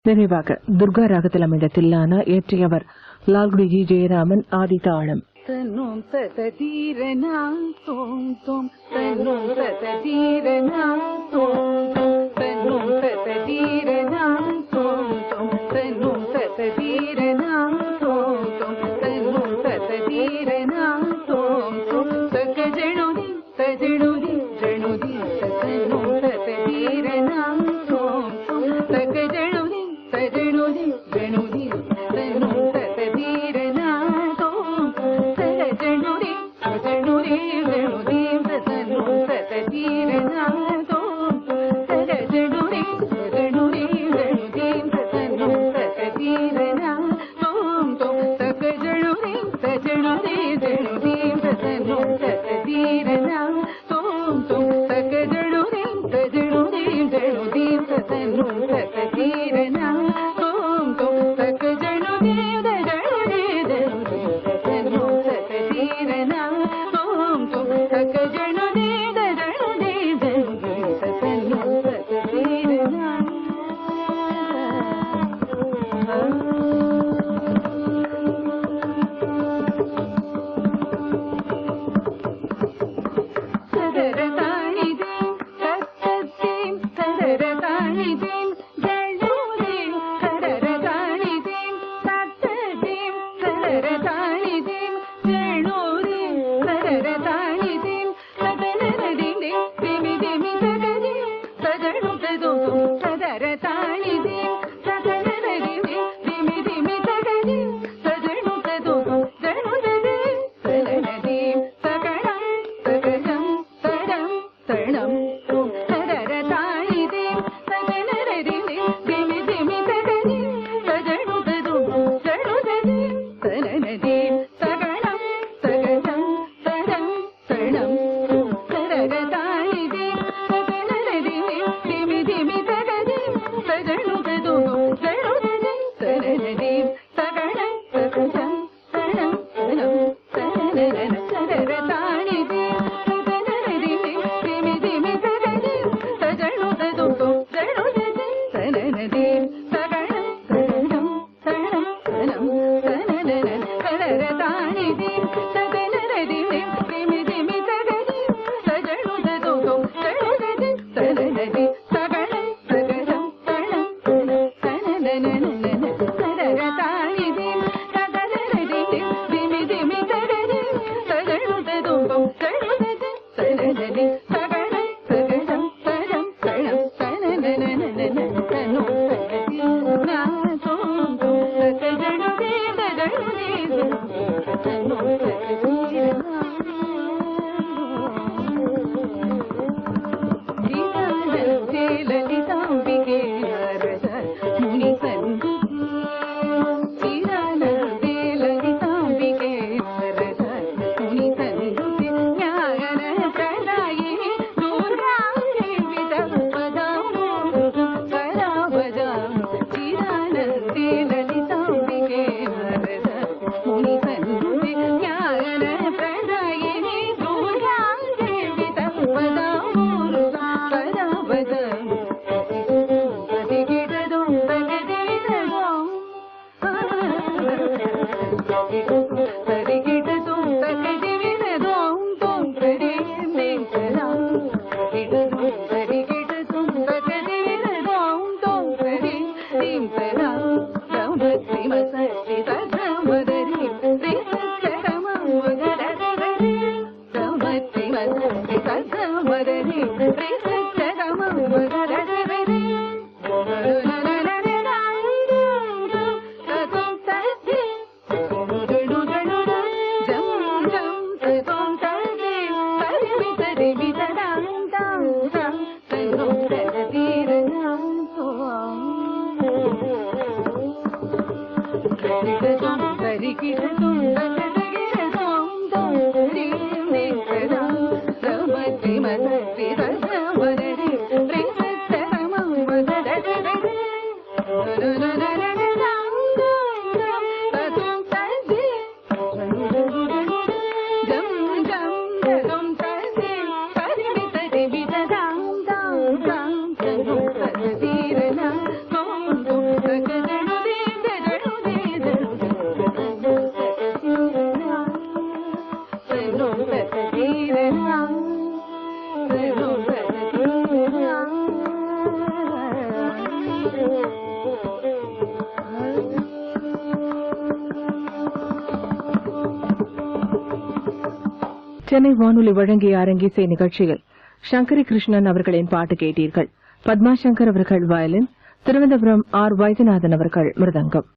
நிறைவாக துர்கா ராகத்தில் அமைந்த தில்லானா இயற்றியவர் லால்குடி ஜி ஜெயராமன். ஆதி தாளம். தன்னும் ததீரனா தோம் தோம் தன்னும் ததீரனா தோம் தோம் தன்னும் ததீரனா தோம் தோம் தன்னும் ததீரனா தோம் தோம் தன்னும் ததீரனா தோம் தோம் தகஜணுதி தஜணுதி ஜணுதி தன்னும் ததீரனா தோம் தோம் தகஜணுதி தஜணுதி ஜணுதி தன்னும் ததீரனா தீரனா தனும் தீரனா. சென்னை வானொலி வழங்கிய அரங்கிசை நிகழ்ச்சியில் சங்கரி கிருஷ்ணன் அவர்களின் பாட்டு கேட்டீர்கள். பத்மா சங்கர் அவர்கள் வயலின், திருவனந்தபுரம் ஆர் வைத்தியநாதன் அவர்கள் மிருதங்கம்.